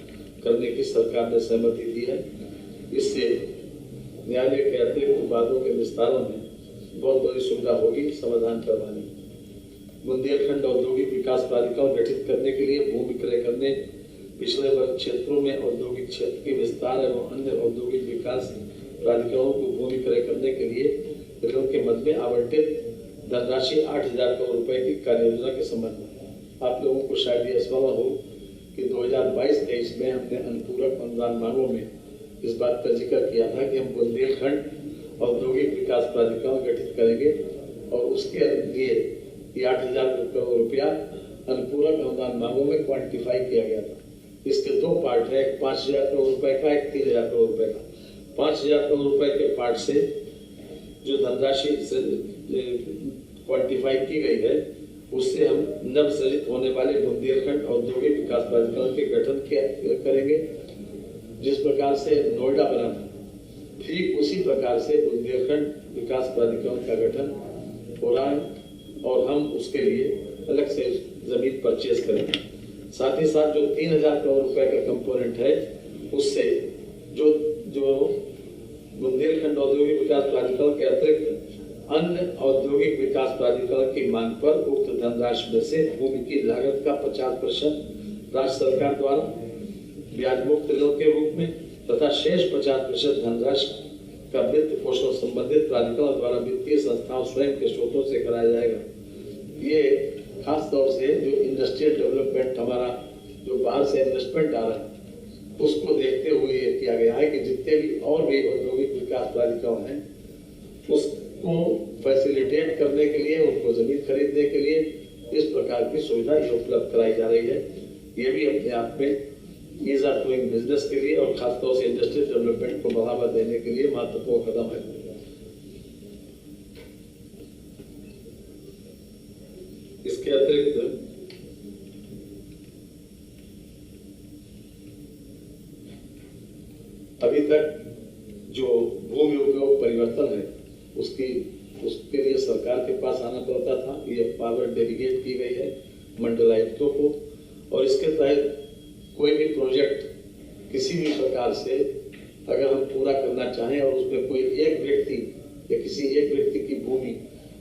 करने की सरकार ने सहमति दी है। इससे न्यायालय के अतिरिक्त वादों के निस्तारण में बहुत बड़ी सुविधा होगी समाधान करवाने। बुंदेलखंड औद्योगिक विकास प्राधिकरण गठित करने के लिए भूमि क्रय करने, पिछड़े वर्ग क्षेत्रों में औद्योगिक क्षेत्र के विस्तार एवं अन्य औद्योगिक विकास प्राधिकरणों को भूमि क्रय करने के लिए ऋण के मद में आवंटित धनराशि 8,000 करोड़ रुपए की कार्य योजना के संबंध में आप लोगों को शायद ये स्मरण हो कि 2022-23 में हमने अनुपूरक अनुदान मांगों में इस बात का जिक्र किया था कि हम बुंदेलखंड औद्योगिक विकास प्राधिकरण गठित करेंगे और उसके लिए ये 8,000 करोड़ रुपया अनुपूरक अनुदान मांगों में क्वांटिफाई किया गया था। इसके 2 पार्ट है, एक 5,000 करोड़ रुपए का, एक 3,000 करोड़ रुपए का। 5,000 करोड़ रुपए के पार्ट से जो धनराशि क्वांटिफाई की गई है उससे हम नव सृजित होने वाले बुंदेलखंड औद्योगिक विकास प्राधिकरण के गठन करेंगे। जिस प्रकार से नोएडा बना था ठीक उसी प्रकार से बुंदेलखंड विकास प्राधिकरण का गठन हो रहा है और हम उसके लिए अलग से जमीन परचेज करेंगे। साथ ही साथ जो 3,000 करोड़ रुपए का कंपोनेंट है उससे जो बुंदेलखंड औद्योगिक विकास प्राधिकरण के अतिरिक्त अन्य औद्योगिक विकास प्राधिकरण की मांग पर उक्त धनराशि में से भूमि की लागत का 50% राज्य सरकार द्वारा ब्याज मुक्त ऋण के रूप में तथा शेष 50% धनराशि का वित्त पोषण संबंधित प्राधिकरण द्वारा वित्तीय संस्थाओं स्वयं के स्रोतों से कराया जाएगा। ये खास तौर से जो इंडस्ट्रियल डेवलपमेंट हमारा जो बाहर से इन्वेस्टमेंट आ रहा है उसको देखते हुए ये किया गया है कि जितने भी और भी औद्योगिक विकास प्राधिकरण हैं उसको फैसिलिटेट करने के लिए, उनको जमीन खरीदने के लिए इस प्रकार की सुविधा ये उपलब्ध कराई जा रही है। ये भी अपने आप में ईज ऑफ डूइंग बिजनेस के लिए और खासतौर से इंडस्ट्रियल डेवलपमेंट को बढ़ावा देने के लिए महत्वपूर्ण कदम है। इसके अतिरिक्त अभी तक जो भूमि उपयोग परिवर्तन है उसके लिए सरकार के पास आना पड़ता था। ये पावर डेलीगेट की गई है मंडलायुक्तों को और इसके तहत कोई भी प्रोजेक्ट किसी भी प्रकार से अगर हम पूरा करना चाहें और उसमें कोई एक व्यक्ति या किसी एक व्यक्ति की भूमि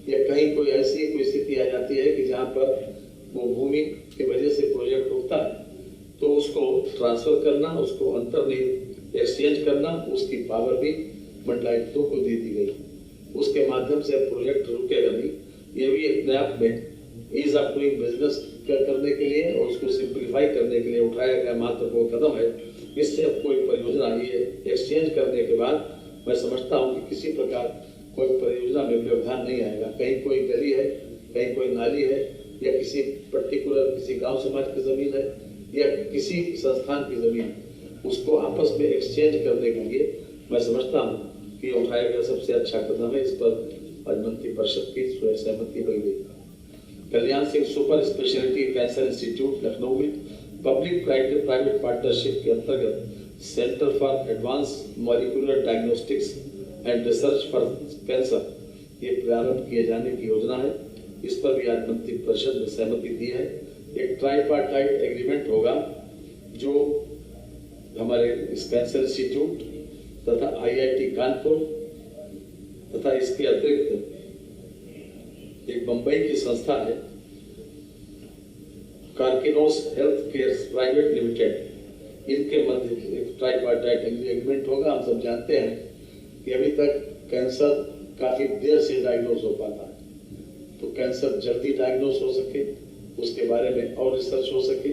या कहीं कोई ऐसी कोई स्थिति आ जाती है कि जहां पर वो भूमि की वजह से प्रोजेक्ट रुकता है तो उसको ट्रांसफर करना, उसको अंतर्निहित एक्सचेंज करना, उसकी पावर भी मंडलायुक्तों को दे दी गई। उसके माध्यम से प्रोजेक्ट रुकेगा नहीं। ये भी अपने आप में ईज ऑफ डूइंग बिजनेस करने के लिए और उसको सिंप्लीफाई करने के लिए उठाया गया महत्वपूर्ण कदम है। इससे अब कोई परियोजना ये एक्सचेंज करने के बाद मैं समझता हूँ कि किसी प्रकार कोई परियोजना में व्यवधान नहीं आएगा। कहीं कोई गली है, कहीं कोई नाली है या किसी पर्टिकुलर किसी गांव समाज की जमीन है या किसी संस्थान की जमीन, उसको आपस में एक्सचेंज करने के लिए मैं समझता हूँ कि उठाया गया सबसे अच्छा कदम है। इस पर आज मंत्रिपरिषद की सहमति मिल गई। Kalyan Singh super speciality cancer institute Lucknow में पब्लिक प्राइवेट पार्टनरशिप के अंतर्गत centre for advance molecular diagnostics and research for cancer ये प्रारंभ किए जाने की योजना है। इस पर भी आज मंत्रिपरिषद ने सहमति दी है। एक ट्राइपार्टाइट एग्रीमेंट होगा जो हमारे इस कैंसर इंस्टीट्यूट तथा IIT कानपुर तथा इसके अतिरिक्त एक बंबई की संस्था है Karkinos health care private limited, इनके मध्य एक ट्राइपार्टाइट एग्रीमेंट होगा। हम सब जानते हैं कि अभी तक कैंसर काफी देर से डायग्नोज हो पाता है, तो कैंसर जल्दी डायग्नोज हो सके, उसके बारे में और रिसर्च हो सके,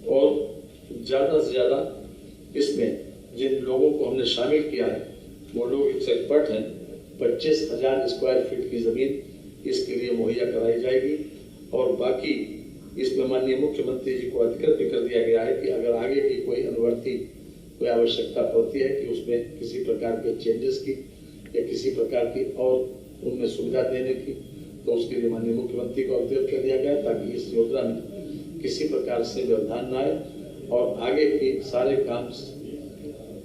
और ज्यादा से ज्यादा इसमें जिन लोगों को हमने शामिल किया है वो लोग एक्सपर्ट हैं। 25,000 स्क्वायर फीट की जमीन इसके लिए मुहैया कराई जाएगी, और बाकी इसमें माननीय मुख्यमंत्री जी को अधिकृत भी कर दिया गया है कि अगर आगे की कोई अनुवर्ती कोई आवश्यकता पड़ती है कि उसमें किसी प्रकार के चेंजेस की या किसी प्रकार की और उनमें सुविधा देने की, तो उसके लिए माननीय मुख्यमंत्री को अवगत कर दिया गया, ताकि इस योजना में किसी प्रकार से व्यवधान न आए और आगे के सारे काम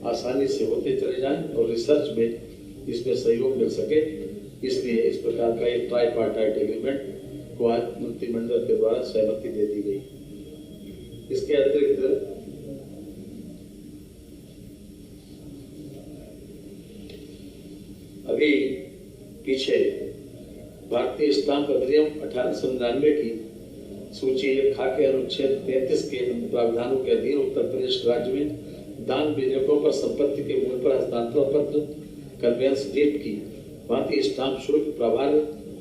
आसानी से होते चले जाएं और रिसर्च में इसमें सहयोग मिल सके। इसलिए इस प्रकार का एक ट्राइपार्टाइट एग्रीमेंट को आज मंत्रिमंडल के द्वारा सहमति दे दी गई। इसके अतिरिक्त अभी पीछे भारतीय स्टाम्प अधिनियम 1899 की सूची 1 खा के अनुच्छेद 33 के प्रावधानों के अधीन उत्तर प्रदेश राज्य में दान विधेयकों पर संपत्ति के मूल पर हस्तांतरण पत्र कन्वेंस डीड की भांति स्टाम्प शुल्क प्रभार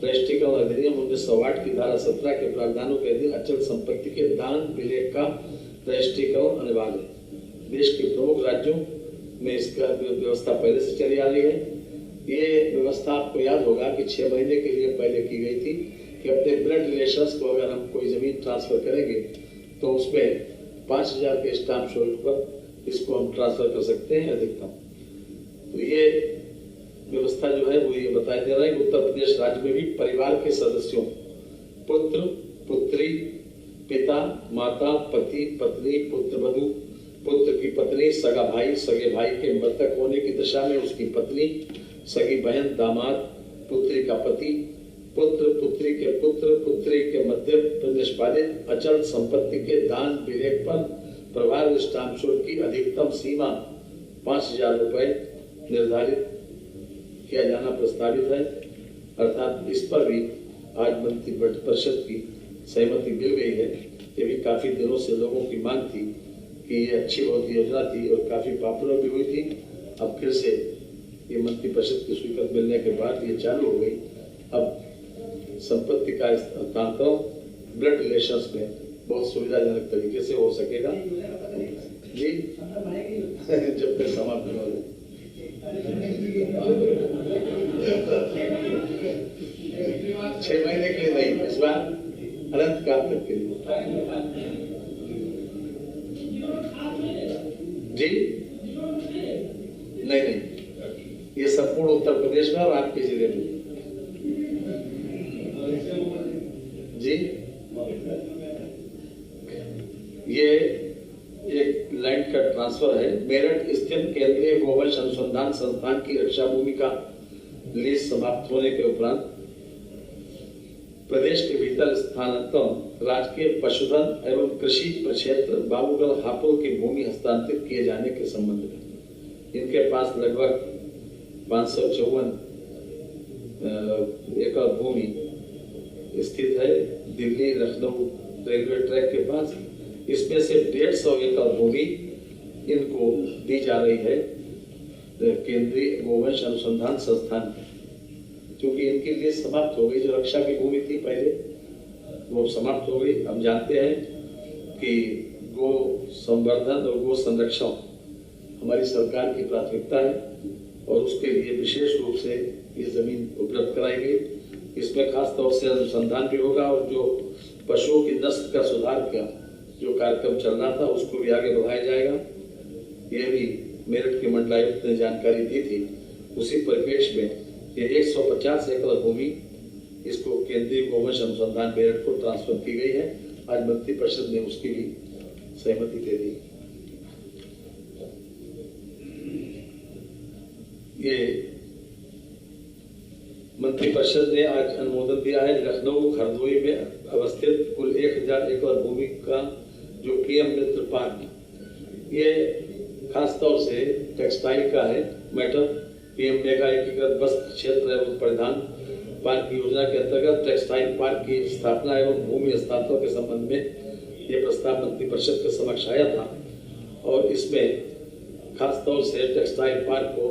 राष्ट्रीयकरण अधिनियम 1908 की धारा 17 के प्रावधानों के अधीन अचल संपत्ति के दान विलेख का राष्ट्रीयकरण अनिवार्य है। देश के प्रमुख राज्यों में इसका व्यवस्था पहले से चली आ रही है। ये व्यवस्था आपको याद होगा कि 6 महीने के लिए पहले की गई थी कि अपने ब्लड रिलेशंस को अगर हम कोई जमीन ट्रांसफर करेंगे तो उसमें 5,000 के स्टाम्प शुल्क पर इसको हम ट्रांसफर कर सकते हैं अधिकतम। तो ये व्यवस्था जो है वो ये बताई दे रहा है कि उत्तर प्रदेश राज्य में भी परिवार के सदस्यों पुत्र पुत्री पिता माता पति पत्नी पुत्र वधू पुत्र की पत्नी सगा भाई सगे भाई के मृतक होने की दशा में उसकी पत्नी सगी बहन दामाद पुत्री का पति पुत्र पुत्री के पुत्र पुत्री के मध्य निष्पादित अचल संपत्ति के दान विलेख पर प्रभार स्टाम्प शुल्क की अधिकतम सीमा 5,000 रुपए निर्धारित किया जाना प्रस्तावित है। अर्थात इस पर भी आज मंत्रिपरिषद की सहमति मिल गई है। ये भी काफी दिनों से लोगों की मांग थी कि ये अच्छी बहुत योजना थी और काफी पॉपुलर भी हुई थी। अब फिर से ये मंत्रिपरिषद की स्वीकृति मिलने के बाद ये चालू हो गई। अब संपत्ति का हस्तांतरण ब्लड रिलेशंस में बहुत सुविधाजनक तरीके से हो सकेगा जी जब तक समाप्त हो। 6 महीने के लिए नहीं, इस बार अनंत काल तक के लिए जी नहीं, ये संपूर्ण उत्तर प्रदेश में और आपके जिले में जी। ये एक लैंड का ट्रांसफर है। मेरठ स्थित केंद्रीय गोवंश अनुसंधान संस्थान की रक्षा भूमि का लीज समाप्त होने के उपरांत प्रदेश के भीतर स्थानांतरण राजकीय पशुधन एवं कृषि प्रक्षेत्र बाबूगढ़ हापुड़ की भूमि हस्तांतरित किए जाने के संबंध में इनके पास लगभग 554 एकड़ भूमि स्थित है दिल्ली लखनऊ रेलवे ट्रैक के पास। इसमें से 150 एकड़ भूमि इनको दी जा रही है केंद्रीय गोवंश अनुसंधान संस्थान, क्योंकि इनकी लीज समाप्त हो गई। जो रक्षा की भूमि थी पहले वो समाप्त हो गई। हम जानते हैं कि गो संवर्धन और गो संरक्षण हमारी सरकार की प्राथमिकता है और उसके लिए विशेष रूप से ये जमीन उपलब्ध कराई गई। इसमें खास तौर से अनुसंधान भी होगा और जो पशुओं की नस्ल का सुधार का जो कार्यक्रम चल रहा था उसको भी आगे बढ़ाया जाएगा। ये भी मेरठ के मंडलायुक्त ने जानकारी दी थी। उसी परिप्रेक्ष्य में ये 150 एकड़ भूमि इसको केंद्रीय गोवंश अनुसंधान मेरठ को ट्रांसफर की गई है। आज मंत्रिपरिषद ने उसकी भी सहमति दे दी। ये मंत्रिपरिषद ने आज अनुमोदन दिया है। लखनऊ हरदोई में अवस्थित कुल 1000 एकड़ भूमि का जो पीएम मित्र पार्क, ये खास तौर से टेक्सटाइल का है मैटर। पीएम मेगा एकीकृत वस्त्र क्षेत्र एवं परिधान पार्क योजना के अंतर्गत टेक्सटाइल पार्क की स्थापना एवं भूमि हस्तांतरण के संबंध में ये प्रस्ताव मंत्रिपरिषद के समक्ष आया था और इसमें खास तौर से टेक्सटाइल पार्क को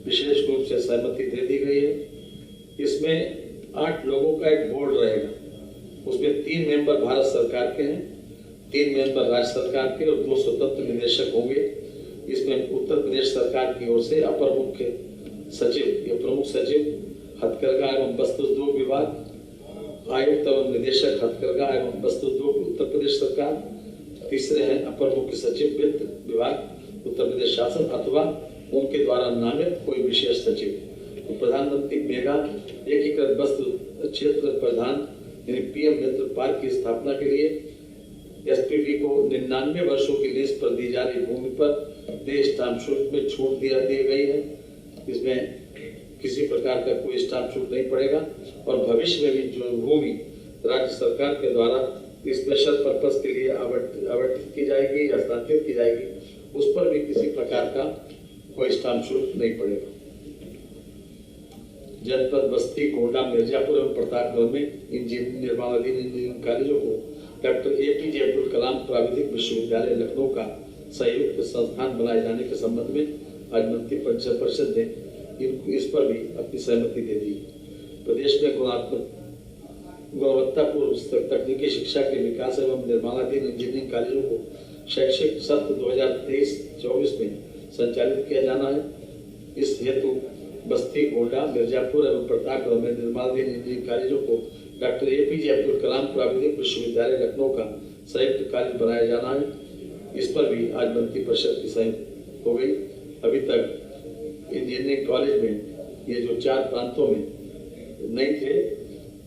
विशेष रूप से सहमति दे दी गई है। इसमें 8 लोगों का एक बोर्ड रहेगा, उसमें 3 मेंबर भारत सरकार के हैं, 3 मेंबर राज्य सरकार के और 2 स्वतंत्र निदेशक होंगे। इसमें उत्तर प्रदेश सरकार की ओर से अपर मुख्य सचिव या प्रमुख सचिव हथकरघा एवं वस्त्र उद्योग विभाग, आयुक्त एवं निदेशक हथकरघा एवं वस्त्र उद्योग उत्तर प्रदेश सरकार, तीसरे हैं अपर मुख्य सचिव वित्त विभाग उत्तर प्रदेश शासन अथवा उनके द्वारा नामित कोई विशेष सचिव। तो प्रधानमंत्री मेगा एकीकृत वस्त्र क्षेत्र प्रधान यानी पीएम मित्र पार्क की स्थापना के लिए एसपीवी को 99 वर्षों की लीज पर दी जा रही भूमि पर देय स्टाम्प शुल्क में छूट दी गई है। इसमें किसी प्रकार का कोई स्टाम्प शुल्क नहीं पड़ेगा और भविष्य में भी जो भूमि राज्य सरकार के द्वारा स्पेशल पर्पस के लिए आवंटित की जाएगी या हस्तांतरित की जाएगी, उस पर भी किसी प्रकार का कोई स्टाम्प शुल्क नहीं पड़ेगा। जनपद बस्ती, गोंडा, मिर्जापुर एवं प्रतापगढ़ में निर्माणाधीन इंजीनियरिंग कॉलेजों को डॉक्टर एपीजे अब्दुल कलाम प्राविधिक विश्वविद्यालय लखनऊ का संयुक्त संस्थान बनाए जाने के संबंध में आज मंत्रिपरिषद ने इस पर भी अपनी सहमति दे दी। प्रदेश में गुणवत्तापूर्ण तकनीकी शिक्षा के विकास एवं निर्माणाधीन इंजीनियरिंग कॉलेजों को शैक्षिक सत्र 2023-24 में संचालित किया जाना है। इस हेतु बस्ती, गोंडा, मिर्जापुर एवं प्रतापगढ़ में निर्माणाधीन इंजीनियरिंग कॉलेजों को डॉक्टर एपीजे अब्दुल कलाम प्राविधिक विश्वविद्यालय लखनऊ का संयुक्त कॉलेज बनाया जाना है। इस पर भी आज मंत्रिपरिषद की सहमति हो गई। अभी तक इंजीनियरिंग कॉलेज में ये जो 4 प्रांतों में नहीं थे,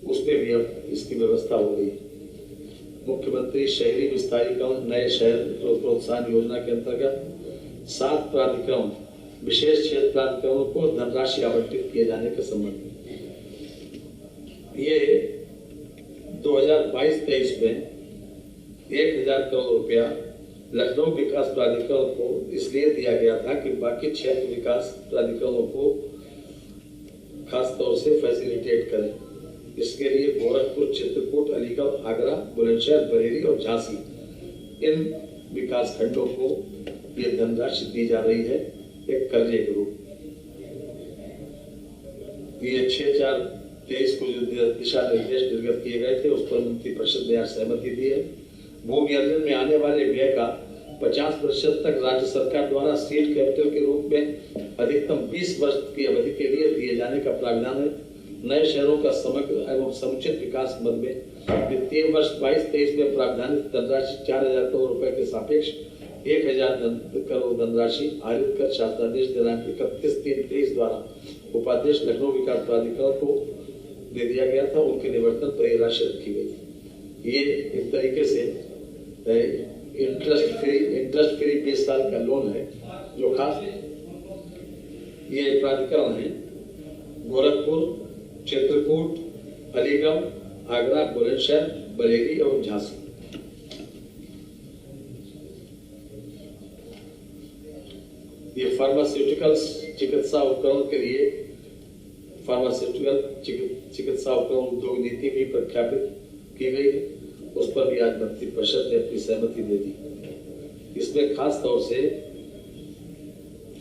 उसमें भी अब इसकी व्यवस्था हो गई। मुख्यमंत्री शहरी विस्तारीकरण नए शहर प्रोत्साहन योजना के अंतर्गत 7 प्राधिकरण विशेष क्षेत्र प्राधिकरणों को धनराशि आवंटित किए जाने के संबंध में ये 2022-23 में 1000 करोड़ रुपया लखनऊ विकास प्राधिकरण को इसलिए दिया गया था कि बाकी क्षेत्र विकास प्राधिकरणों को खास तौर से फैसिलिटेट करें। इसके लिए गोरखपुर, चित्रकूट, अलीगढ़, आगरा, बुलंदशहर, बरेली और झांसी इन विकास खंडों को ये धनराशि दी जा रही है एक कर्जे के रूप। ये 6/4/23 को जो दिशा निर्देश निर्गत किए गए थे उस पर मंत्रिपरिषद ने आज सहमति दी है। भूमि अर्जन में आने वाले व्यय का 50% तक राज्य सरकार द्वारा सीड कैपिटल के रूप में अधिकतम 20 वर्ष की अवधि के लिए दिए जाने का प्रावधान है। नए शहरों का समग्र एवं समुचित विकास मद में वित्तीय वर्ष 22-23 में प्रावधानित धनराशि 4000 करोड़ रुपए के सापेक्ष 1000 करोड़ धनराशि आरित कर शासनादेश दिनांक 31/3/23 द्वारा उपाध्यक्ष लखनऊ विकास प्राधिकरण को दे दिया गया था। उनके निवर्तन पर यह राशि रखी गई। ये एक तरीके से इंटरेस्ट फ्री 20 साल का लोन है जो खास ये प्राधिकरण है गोरखपुर, चित्रकूट, अलीगढ़, आगरा, बुलंदशहर, बरेली और झांसी। ये फार्मास्यूटिकल्स चिकित्सा उपकरण के लिए फार्मास्यूटिकल चिकित्सा उपकरण उद्योग नीति भी प्रख्यापित की गई है। उस पर भी आज मंत्रिपरिषद ने अपनी सहमति दे दी। इसमें खास तौर से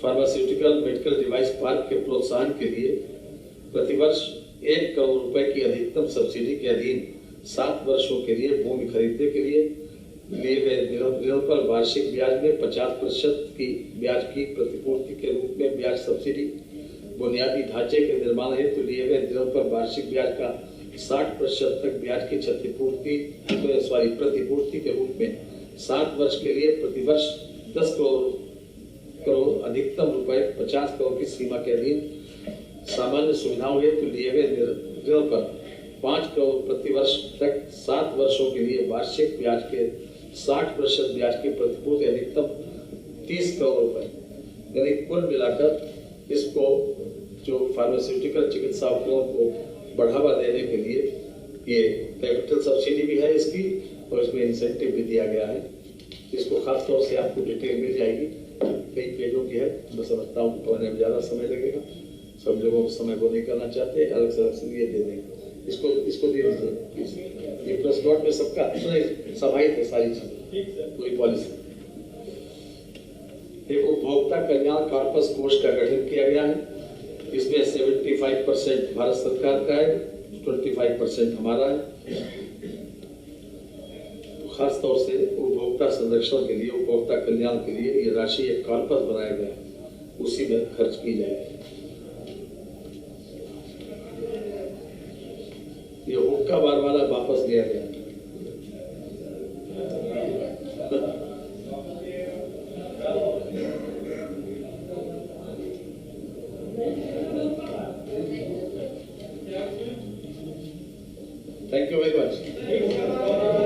फार्मास्यूटिकल मेडिकल डिवाइस पार्क के प्रोत्साहन के लिए प्रतिवर्ष 1 करोड़ रुपए की अधिकतम सब्सिडी के अधीन 7 वर्षों के लिए भूमि खरीदने के लिए गए ऋण पर वार्षिक ब्याज में 50% की ब्याज की प्रतिपूर्ति के रूप में ब्याज सब्सिडी, बुनियादी ढांचे के निर्माण हेतु लिए गए ऋण पर वार्षिक ब्याज का 60% तक ब्याज की प्रतिपूर्ति के रूप में 7 वर्ष के लिए प्रतिवर्ष 10 करोड़ अधिकतम रुपए 50 करोड़ की सीमा के अधीन सामान्य सुविधाओं हेतु लिए गए ऋण पर 5 करोड़ प्रतिवर्ष तक 7 वर्षों के लिए वार्षिक ब्याज के 60% ब्याज की प्रतिपूर्ति अधिकतम 30 करोड़ रुपए, यानी कुल मिलाकर इसको जो फार्मास्यूटिकल चिकित्सा उपकरण को बढ़ावा देने के लिए ये कैपिटल सब्सिडी भी है इसकी और इसमें इंसेंटिव भी दिया गया है। इसको खास तौर से आपको डिटेल मिल जाएगी, कई पेजों की है, मैं समझता हूँ पढ़ने में ज़्यादा समय लगेगा। सब लोगों समय को नहीं करना चाहते, अलग से अलग ये दे देंगे, इसको दे दीजिए। ये प्रेस नोट में सबका समाहित है सारी चीज, पूरी पॉलिसी। एक उपभोक्ता कल्याण कॉर्पस कोष का गठन किया गया है। इसमें 75% भारत सरकार का है, 25% हमारा है। खास तौर से उपभोक्ता संरक्षण के लिए, उपभोक्ता कल्याण के लिए ये राशि एक कॉर्पस बनाया गया है, उसी में खर्च की जाएगी। ये हुक्का बार वाला वापस लिया गया। Thank you very much.